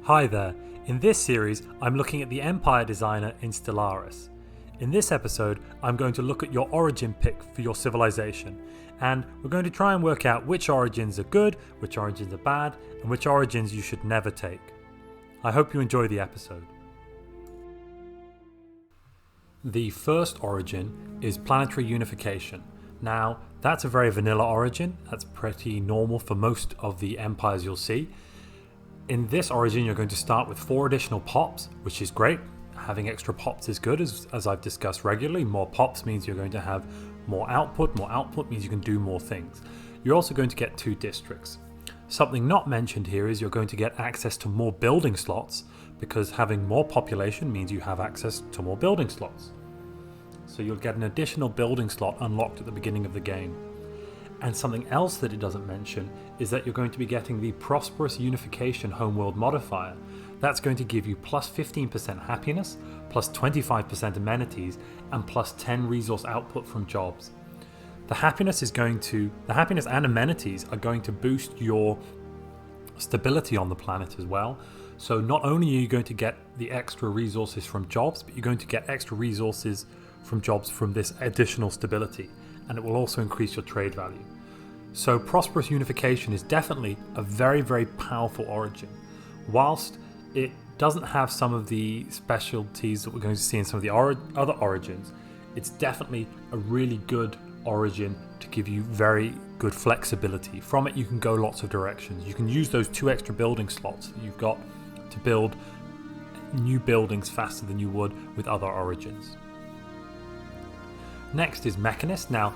Hi there, in this series I'm looking at the Empire designer in Stellaris. In this episode I'm going to look at your origin pick for your civilization, and we're going to try and work out which origins are good, which origins are bad, and which origins you should never take. I hope you enjoy the episode. The first origin is Planetary Unification. Now that's a very vanilla origin, that's pretty normal for most of the empires you'll see. In this origin you're going to start with 4 additional pops, which is great. Having extra pops is good, as I've discussed regularly. More pops means you're going to have more output means you can do more things. You're also going to get 2 districts. Something not mentioned here is you're going to get access to more building slots, because having more population means you have access to more building slots. So you'll get an additional building slot unlocked at the beginning of the game. And something else that it doesn't mention is that you're going to be getting the Prosperous Unification Homeworld modifier. That's going to give you plus 15% happiness, plus 25% amenities, and plus 10 resource output from jobs. The happiness and amenities are going to boost your stability on the planet as well. So not only are you going to get the extra resources from jobs, but you're going to get extra resources from jobs from this additional stability, and it will also increase your trade value. So Prosperous Unification is definitely a very, very powerful origin. Whilst it doesn't have some of the specialties that we're going to see in some of the other origins, it's definitely a really good origin to give you very good flexibility. From it you can go lots of directions. You can use those 2 extra building slots that you've got to build new buildings faster than you would with other origins. Next is Mechanist. Now,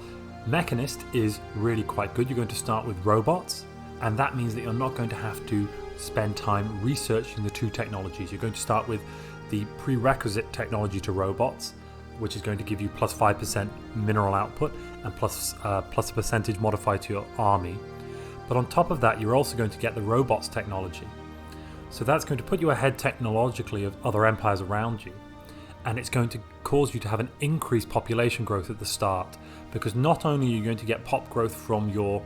Mechanist is really quite good. You're going to start with robots, and that means that you're not going to have to spend time researching the 2 technologies. You're going to start with the prerequisite technology to robots, which is going to give you plus 5% mineral output and plus a percentage modified to your army. But on top of that, you're also going to get the robots technology. So that's going to put you ahead technologically of other empires around you. And it's going to cause you to have an increased population growth at the start, because not only are you going to get pop growth from your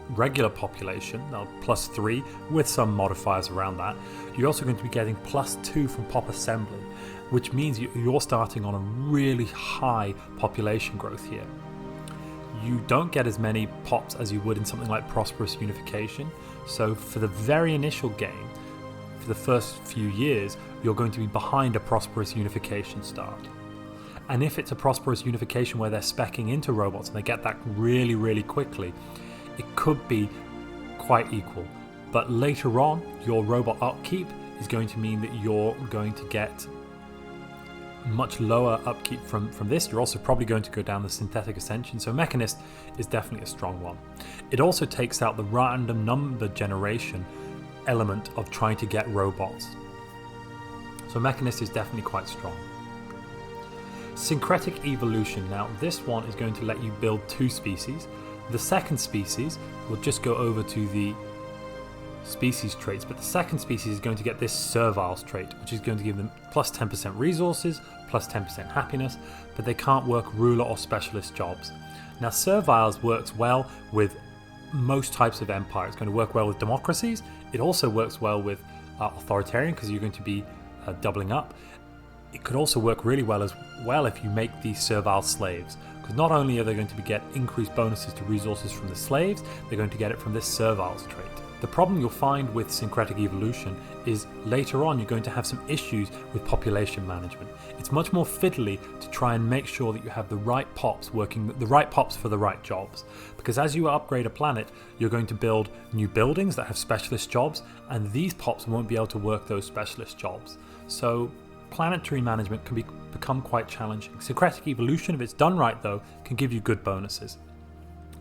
regular population, plus 3 with some modifiers around that, you're also going to be getting plus 2 from pop assembly, which means you're starting on a really high population growth here. You don't get as many pops as you would in something like Prosperous Unification, so for the very initial game, for the first few years, you're going to be behind a Prosperous Unification start. And if it's a Prosperous Unification where they're speccing into robots and they get that really, really quickly, it could be quite equal. But later on, your robot upkeep is going to mean that you're going to get much lower upkeep from this. You're also probably going to go down the synthetic ascension, so Mechanist is definitely a strong one. It also takes out the random number generation element of trying to get robots. So Mechanist is definitely quite strong. Syncretic Evolution. Now this one is going to let you build 2 species. The second species will just go over to the species traits, but the second species is going to get this Serviles trait, which is going to give them plus 10% resources, plus 10% happiness, but they can't work ruler or specialist jobs. Now Serviles works well with most types of empire. It's going to work well with democracies. It also works well with authoritarian, because you're going to be doubling up. It could also work really well as well if you make these servile slaves, because not only are they going to get increased bonuses to resources from the slaves, they're going to get it from this Serviles trait. The problem you'll find with Syncretic Evolution is later on you're going to have some issues with population management. It's much more fiddly to try and make sure that you have the right pops working, the right pops for the right jobs. Because as you upgrade a planet, you're going to build new buildings that have specialist jobs, and these pops won't be able to work those specialist jobs. So planetary management can become quite challenging. Syncretic Evolution, if it's done right though, can give you good bonuses.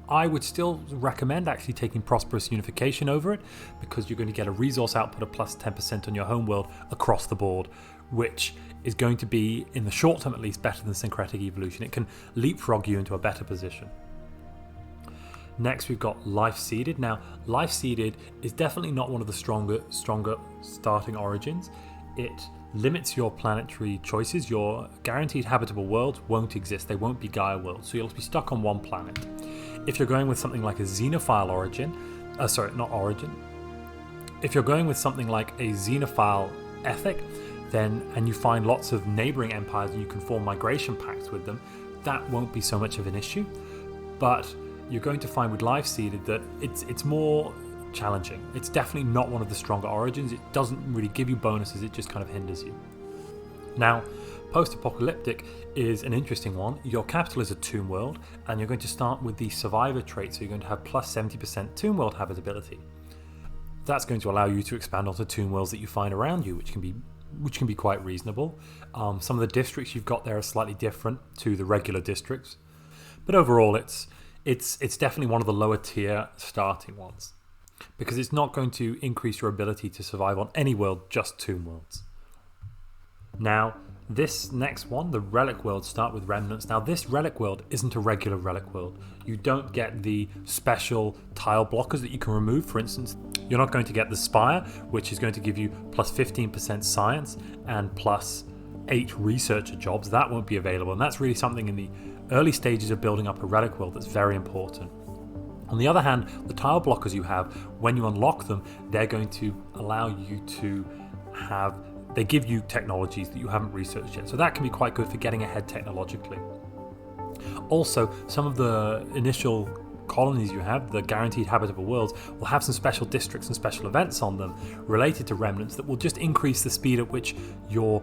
I would still recommend actually taking Prosperous Unification over it, because you're going to get a resource output of plus 10% on your homeworld across the board, which is going to be, in the short term at least, better than Syncretic Evolution. It can leapfrog you into a better position. Next we've got Life Seeded. Now Life Seeded is definitely not one of the stronger starting origins. It limits your planetary choices. Your guaranteed habitable worlds won't exist. They won't be Gaia worlds, so you'll be stuck on one planet. If you're going with something like a Xenophile origin, If you're going with something like a xenophile ethic, then and you find lots of neighboring empires and you can form migration pacts with them, that won't be so much of an issue. But you're going to find with Life Seeded that it's more challenging. It's definitely not one of the stronger origins. It doesn't really give you bonuses, it just kind of hinders you. Now, post-apocalyptic is an interesting one. Your capital is a tomb world, and you're going to start with the survivor trait, so you're going to have plus 70% tomb world habitability. That's going to allow you to expand onto tomb worlds that you find around you, which can be quite reasonable. Some of the districts you've got there are slightly different to the regular districts, but overall it's definitely one of the lower tier starting ones, because it's not going to increase your ability to survive on any world, just tomb worlds. Now, this next one, the Relic World, start with Remnants. Now, this Relic World isn't a regular Relic World. You don't get the special tile blockers that you can remove. For instance, you're not going to get the Spire, which is going to give you plus 15% science and plus 8 researcher jobs. That won't be available, and that's really something in the early stages of building up a Relic World that's very important. On the other hand, the tile blockers you have, when you unlock them, they're going to allow you to have... They give you technologies that you haven't researched yet, so that can be quite good for getting ahead technologically. Also, some of the initial colonies you have, the guaranteed habitable worlds, will have some special districts and special events on them related to remnants that will just increase the speed at which you're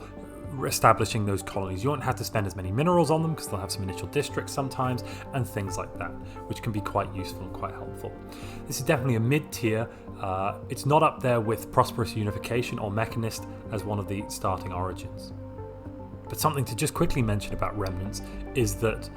establishing those colonies. You won't have to spend as many minerals on them because they'll have some initial districts sometimes and things like that, which can be quite useful and quite helpful. This is definitely a mid-tier. It's not up there with Prosperous Unification or Mechanist as one of the starting origins. But something to just quickly mention about Remnants is that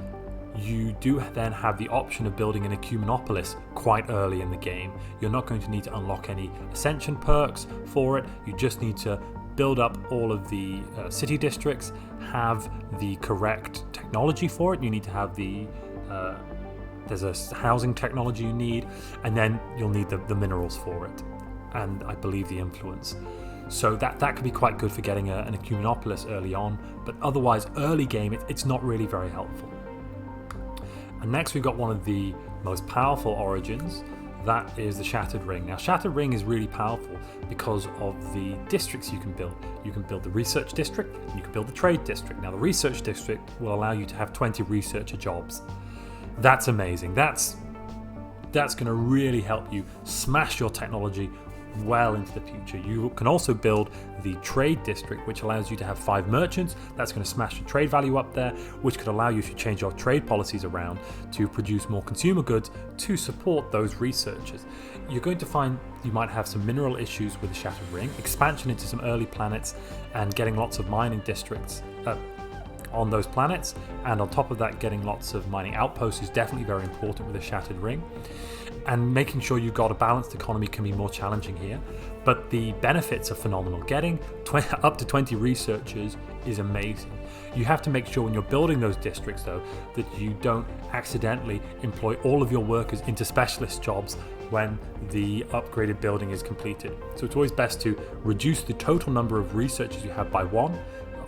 you do then have the option of building an Ecumenopolis quite early in the game. You're not going to need to unlock any Ascension perks for it. You just need to build up all of the city districts, have the correct technology for it. You need to have the there's a housing technology you need, and then you'll need the minerals for it, and I believe the influence. So that can be quite good for getting an Ecumenopolis early on, but otherwise early game it's not really very helpful. And next we've got one of the most powerful origins. That is the Shattered Ring. Now, Shattered Ring is really powerful because of the districts you can build. You can build the Research District, and you can build the Trade District. Now, the Research District will allow you to have 20 researcher jobs. That's amazing. That's going to really help you smash your technology well into the future. You can also build the Trade District, which allows you to have 5 merchants. That's going to smash your trade value up there, which could allow you to change your trade policies around to produce more consumer goods to support those researchers. You're going to find you might have some mineral issues with the Shattered Ring, expansion into some early planets, and getting lots of mining districts on those planets, and on top of that getting lots of mining outposts is definitely very important with the Shattered Ring. And making sure you've got a balanced economy can be more challenging here, but the benefits are phenomenal. Getting up to 20 researchers is amazing. You have to make sure when you're building those districts though that you don't accidentally employ all of your workers into specialist jobs when the upgraded building is completed. So it's always best to reduce the total number of researchers you have by 1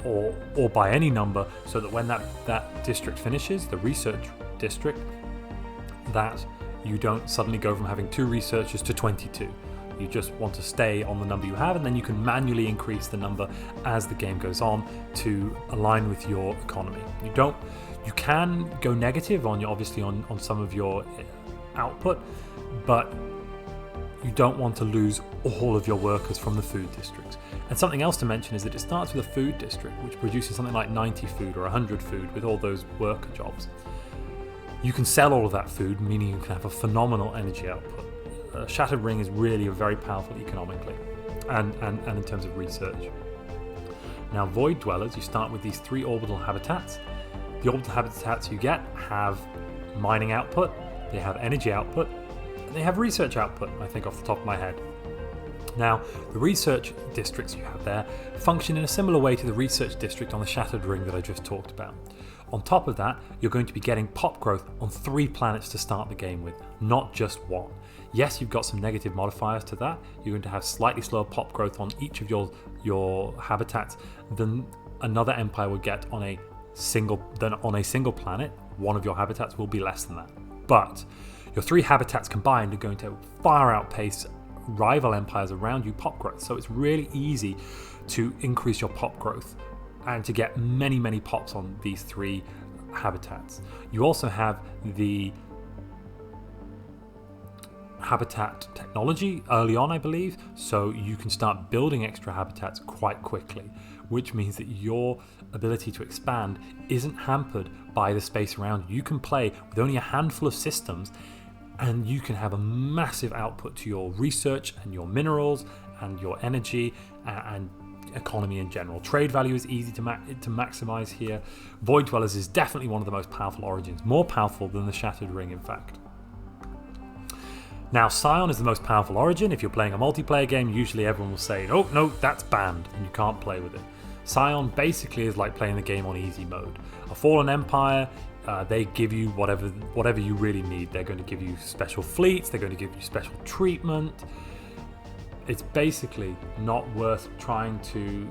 or by any number, so that when that district finishes, the research district, that you don't suddenly go from having 2 researchers to 22. You just want to stay on the number you have, and then you can manually increase the number as the game goes on to align with your economy. You can go negative obviously on some of your output, but you don't want to lose all of your workers from the food districts. And something else to mention is that it starts with a food district, which produces something like 90 food or 100 food with all those worker jobs. You can sell all of that food, meaning you can have a phenomenal energy output. Shattered Ring is really very powerful economically and in terms of research. Now, Void Dwellers, you start with these 3 orbital habitats. The orbital habitats you get have mining output, they have energy output, and they have research output, I think off the top of my head. Now, the research districts you have there function in a similar way to the research district on the Shattered Ring that I just talked about. On top of that, you're going to be getting pop growth on 3 planets to start the game with, not just 1. Yes, you've got some negative modifiers to that. You're going to have slightly slower pop growth on each of your habitats than another empire would get on a single planet. One of your habitats will be less than that. But your 3 habitats combined are going to far outpace rival empires around you pop growth. So it's really easy to increase your pop growth and to get many pops on these 3 habitats. You also have the habitat technology early on, I believe, so you can start building extra habitats quite quickly, which means that your ability to expand isn't hampered by the space around you. You can play with only a handful of systems and you can have a massive output to your research and your minerals and your energy and economy in general. Trade value is easy to maximize here. Void Dwellers is definitely one of the most powerful origins, more powerful than the Shattered Ring, in fact. Now, Scion is the most powerful origin. If you're playing a multiplayer game, usually everyone will say, oh no, that's banned and you can't play with it. Scion basically is like playing the game on easy mode. A fallen empire, they give you whatever you really need. They're going to give you special fleets, they're going to give you special treatment. It's basically not worth trying to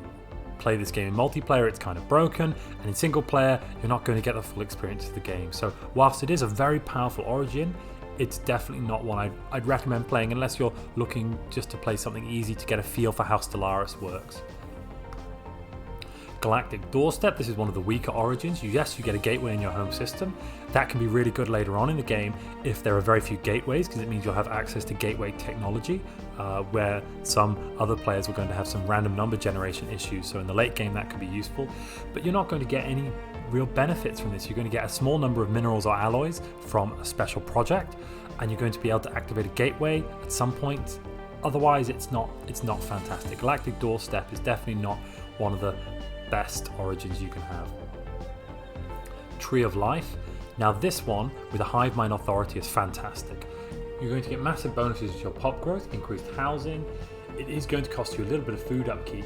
play this game in multiplayer. It's kind of broken, and in single player you're not going to get the full experience of the game. So whilst it is a very powerful origin, it's definitely not one I'd recommend playing unless you're looking just to play something easy to get a feel for how Stellaris works. Galactic Doorstep, this is one of the weaker origins. Yes, you get a gateway in your home system. That can be really good later on in the game if there are very few gateways, because it means you'll have access to gateway technology, where some other players were going to have some random number generation issues. So in the late game that could be useful, but you're not going to get any real benefits from this. You're going to get a small number of minerals or alloys from a special project, and you're going to be able to activate a gateway at some point. Otherwise, it's not fantastic. Galactic Doorstep is definitely not one of the best origins you can have. Tree of Life. Now this one with a hive mind authority is fantastic. You're going to get massive bonuses to your pop growth, increased housing. It is going to cost you a little bit of food upkeep,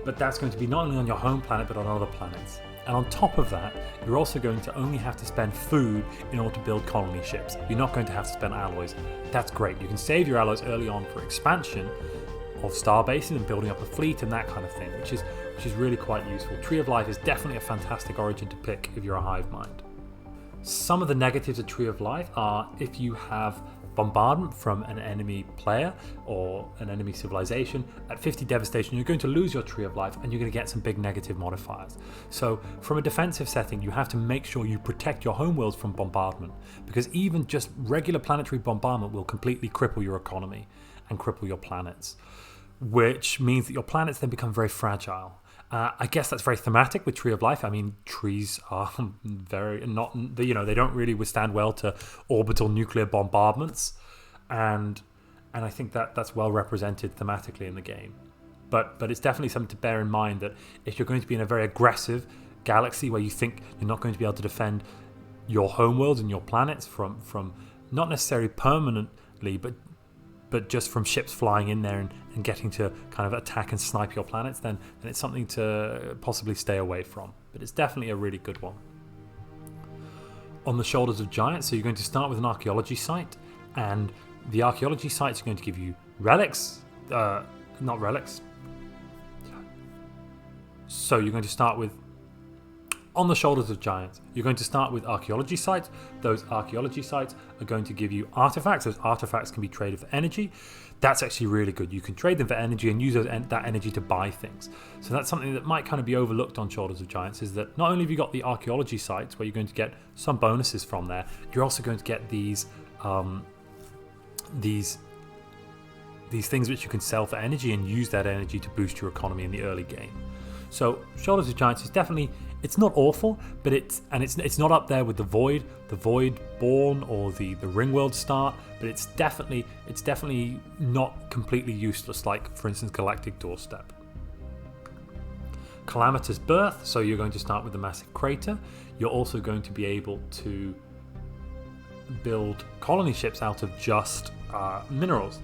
but that's going to be not only on your home planet but on other planets. And on top of that, you're also going to only have to spend food in order to build colony ships. You're not going to have to spend alloys. That's great. You can save your alloys early on for expansion of star bases and building up a fleet and that kind of thing, which is really quite useful. Tree of Life is definitely a fantastic origin to pick if you're a hive mind. Some of the negatives of Tree of Life are if you have bombardment from an enemy player or an enemy civilization at 50 devastation, you're going to lose your Tree of Life and you're going to get some big negative modifiers. So from a defensive setting, you have to make sure you protect your homeworlds from bombardment, because even just regular planetary bombardment will completely cripple your economy and cripple your planets, which means that your planets then become very fragile. I guess that's very thematic with Tree of Life. I mean, trees are very not, they don't really withstand well to orbital nuclear bombardments, and I think that's well represented thematically in the game. But it's definitely something to bear in mind, that if you're going to be in a very aggressive galaxy where you think you're not going to be able to defend your homeworlds and your planets from not necessarily permanently, but just from ships flying in there and getting to kind of attack and snipe your planets, then it's something to possibly stay away from. But it's definitely a really good one. On the Shoulders of Giants, so you're going to start with an archaeology site, and the archaeology sites are going to give you relics, not relics. So you're going to start with, on the Shoulders of Giants, you're going to start with archaeology sites. Those archaeology sites are going to give you artifacts. Those artifacts can be traded for energy. That's actually really good. You can trade them for energy and use that energy to buy things. So that's something that might kind of be overlooked on Shoulders of Giants, is that not only have you got the archaeology sites where you're going to get some bonuses from there, you're also going to get these things which you can sell for energy and use that energy to boost your economy in the early game. So Shoulders of Giants is definitely, it's not awful, but it's not up there with the Void Born or the Ringworld start, but it's definitely not completely useless, like for instance Galactic Doorstep. Calamitous Birth, so you're going to start with the massive crater. You're also going to be able to build colony ships out of just minerals,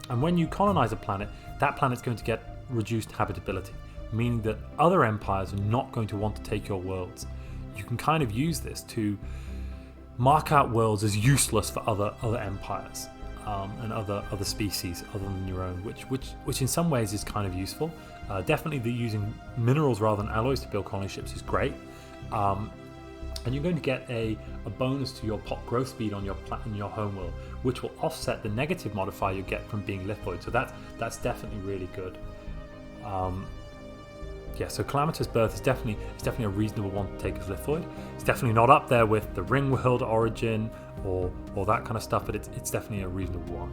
and when you colonize a planet, that planet's going to get reduced habitability, meaning that other empires are not going to want to take your worlds. You can kind of use this to mark out worlds as useless for other empires and other species other than your own, which in some ways is kind of useful. Definitely using minerals rather than alloys to build colony ships is great. And you're going to get a bonus to your pop growth speed on your homeworld, which will offset the negative modifier you get from being lithoid. So that's definitely really good. Yeah, so Calamitous Birth is definitely a reasonable one to take as lithoid. It's definitely not up there with the Ring World origin or that kind of stuff, but it's definitely a reasonable one.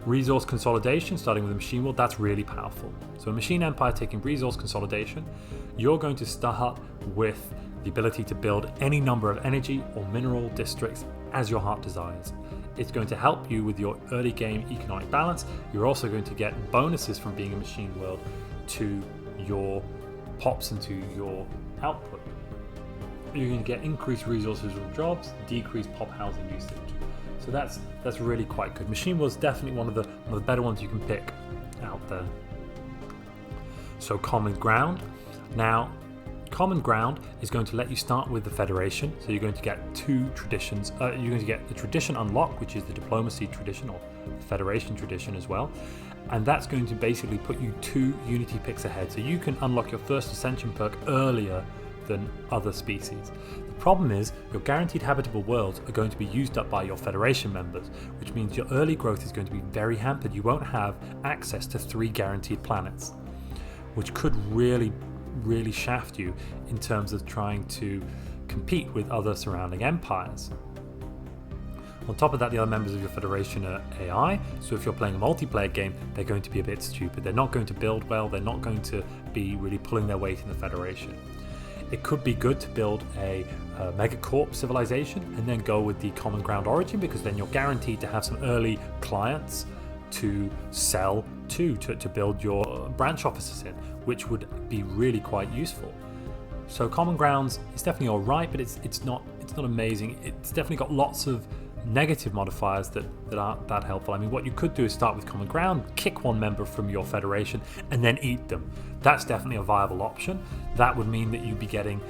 Resource consolidation, starting with a machine world, that's really powerful. So a machine empire taking resource consolidation, you're going to start with the ability to build any number of energy or mineral districts as your heart desires. It's going to help you with your early game economic balance. You're also going to get bonuses from being a machine world to your pops and to your output. You're going to get increased resources from jobs, decreased pop housing usage. So that's really quite good. Machine world's definitely one of the better ones you can pick out there. So common ground. Now, common ground is going to let you start with the Federation. So you're going to get two traditions. You're going to get the tradition unlock, which is the diplomacy tradition, or the Federation tradition as well. And that's going to basically put you 2 unity picks ahead. So you can unlock your first ascension perk earlier than other species. The problem is your guaranteed habitable worlds are going to be used up by your Federation members, which means your early growth is going to be very hampered. You won't have access to 3 guaranteed planets, which could really shaft you in terms of trying to compete with other surrounding empires. On top of that, the other members of your Federation are AI, so if you're playing a multiplayer game, they're going to be a bit stupid. They're not going to build well, they're not going to be really pulling their weight in the Federation. It could be good to build a megacorp civilization and then go with the common ground origin, because then you're guaranteed to have some early clients to sell to build your branch offices in, which would be really quite useful. So common grounds is definitely all right, but it's not amazing. It's definitely got lots of negative modifiers that aren't that helpful. I mean, what you could do is start with common ground, kick one member from your Federation, and then eat them. That's definitely a viable option. That would mean that you'd be getting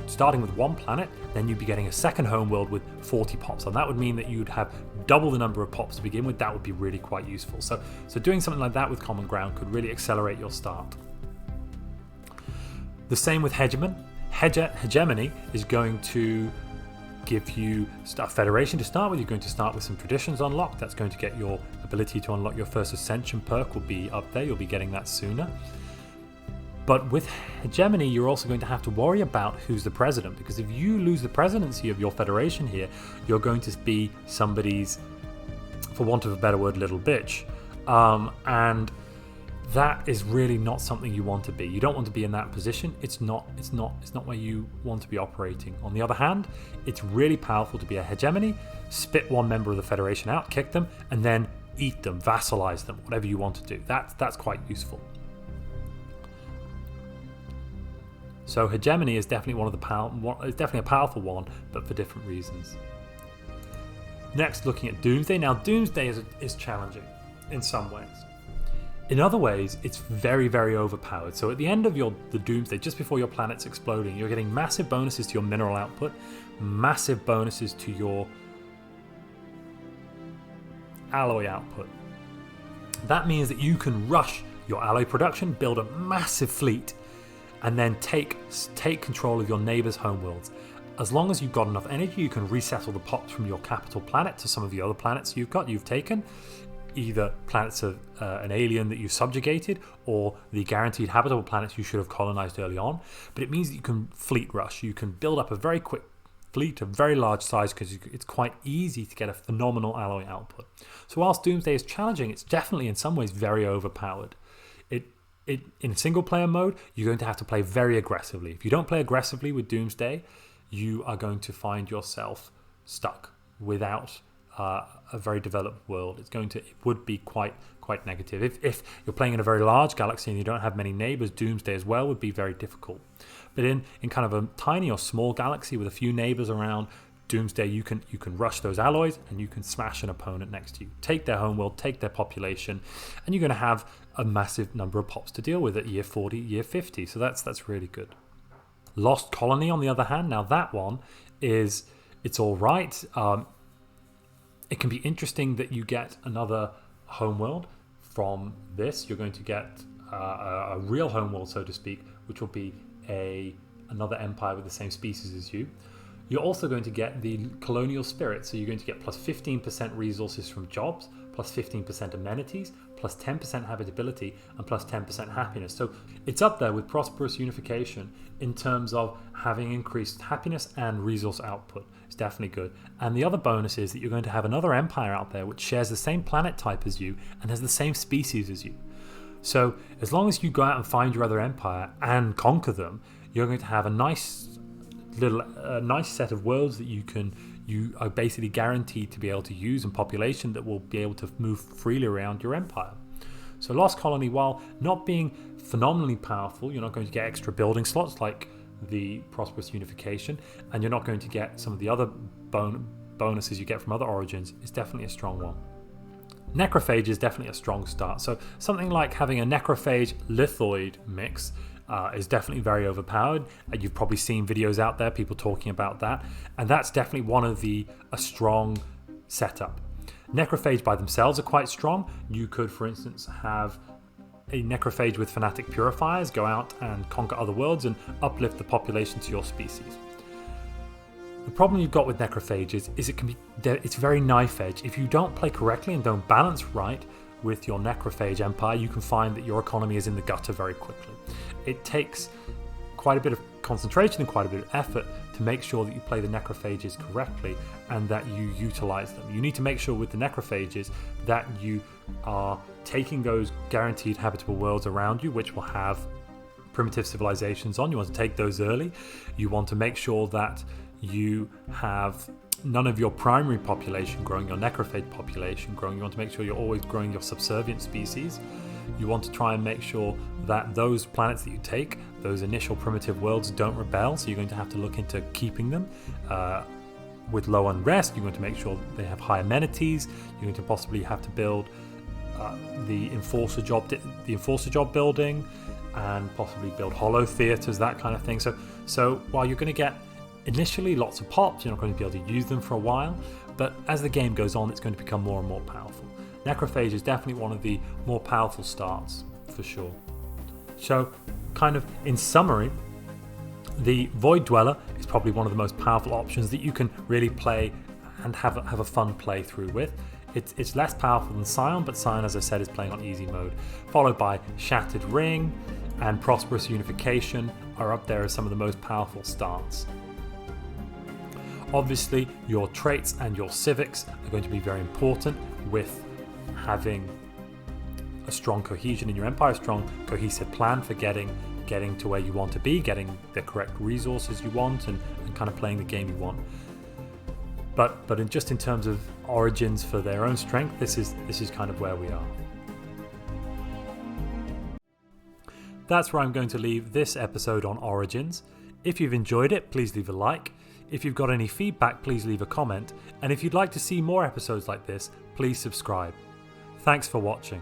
starting with 1 planet, then you'd be getting a second homeworld with 40 pops, and that would mean that you'd have double the number of pops to begin with. That would be really quite useful. So doing something like that with common ground could really accelerate your start. The same with Hegemony is going to give you a Federation to start with. You're going to start with some traditions unlocked. That's going to get your ability to unlock your first Ascension perk will be up there. You'll be getting that sooner. But with Hegemony, you're also going to have to worry about who's the president, because if you lose the presidency of your Federation here, you're going to be somebody's, for want of a better word, little bitch. And that is really not something you want to be. You don't want to be in that position. It's not where you want to be operating. On the other hand, it's really powerful to be a Hegemony, spit one member of the Federation out, kick them, and then eat them, vassalize them, whatever you want to do. That's quite useful. So Hegemony is definitely it's definitely a powerful one, but for different reasons. Next, looking at Doomsday. Now, Doomsday is challenging in some ways. In other ways, it's very, very overpowered. So at the end of the Doomsday, just before your planet's exploding, you're getting massive bonuses to your mineral output, massive bonuses to your alloy output. That means that you can rush your alloy production, build a massive fleet, and then take control of your neighbors' homeworlds. As long as you've got enough energy, you can resettle the pops from your capital planet to some of the other planets you've taken. Either planets of an alien that you subjugated, or the guaranteed habitable planets you should have colonized early on. But it means that you can fleet rush. You can build up a very quick fleet of very large size, because it's quite easy to get a phenomenal alloy output. So whilst Doomsday is challenging, it's definitely in some ways very overpowered. In single player mode, you're going to have to play very aggressively. If you don't play aggressively with Doomsday, you are going to find yourself stuck without a very developed world. It would be quite negative. If you're playing in a very large galaxy and you don't have many neighbors, Doomsday as well would be very difficult. But in kind of a tiny or small galaxy with a few neighbors around, Doomsday, you can rush those alloys and you can smash an opponent next to you, take their homeworld, take their population, and you're going to have a massive number of pops to deal with at year 40, year 50. So that's really good. Lost Colony, on the other hand, now that one it's all right. It can be interesting that you get another homeworld from this. You're going to get a real homeworld, so to speak, which will be a another empire with the same species as you. You're also going to get the colonial spirit, so you're going to get plus 15% resources from jobs, plus 15% amenities, plus 10% habitability, and plus 10% happiness. So it's up there with prosperous unification in terms of having increased happiness and resource output. It's definitely good. And the other bonus is that you're going to have another empire out there which shares the same planet type as you and has the same species as you. So as long as you go out and find your other empire and conquer them, you're going to have a nice set of worlds that you are basically guaranteed to be able to use, and population that will be able to move freely around your empire. So Lost Colony, while not being phenomenally powerful, you're not going to get extra building slots like the Prosperous Unification, and you're not going to get some of the other bonuses you get from other origins. It's definitely a strong one. Necrophage is definitely a strong start. So something like having a Necrophage Lithoid mix is definitely very overpowered. You've probably seen videos out there, people talking about that, and that's definitely one of a strong setup. Necrophage by themselves are quite strong. You could, for instance, have a Necrophage with Fanatic Purifiers go out and conquer other worlds and uplift the population to your species. The problem you've got with Necrophages is it's very knife edge. If you don't play correctly and don't balance right with your Necrophage empire, you can find that your economy is in the gutter very quickly. It takes quite a bit of concentration and quite a bit of effort to make sure that you play the Necrophages correctly and that you utilize them. You need to make sure with the Necrophages that you are taking those guaranteed habitable worlds around you, which will have primitive civilizations on. You want to take those early. You want to make sure that you have none of your primary population growing, your Necrophage population growing. You want to make sure you're always growing your subservient species. You want to try and make sure that those planets that you take, those initial primitive worlds, don't rebel, so you're going to have to look into keeping them with low unrest. You're going to make sure that they have high amenities. You're going to possibly have to build the enforcer job building, and possibly build hollow theaters, that kind of thing. So while you're going to get initially lots of pops, you're not going to be able to use them for a while, but as the game goes on, it's going to become more and more powerful. Necrophage is definitely one of the more powerful starts, for sure. So, kind of in summary, the Void Dweller is probably one of the most powerful options that you can really play and have a fun playthrough with. It's less powerful than Scion, but Scion, as I said, is playing on easy mode. Followed by Shattered Ring and Prosperous Unification are up there as some of the most powerful starts. Obviously, your traits and your civics are going to be very important with having a strong cohesion in your empire, a strong cohesive plan for getting to where you want to be, getting the correct resources you want, and kind of playing the game you want. But just in terms of origins for their own strength, this is kind of where we are. That's where I'm going to leave this episode on Origins. If you've enjoyed it, please leave a like. If you've got any feedback, please leave a comment. And if you'd like to see more episodes like this, please subscribe. Thanks for watching.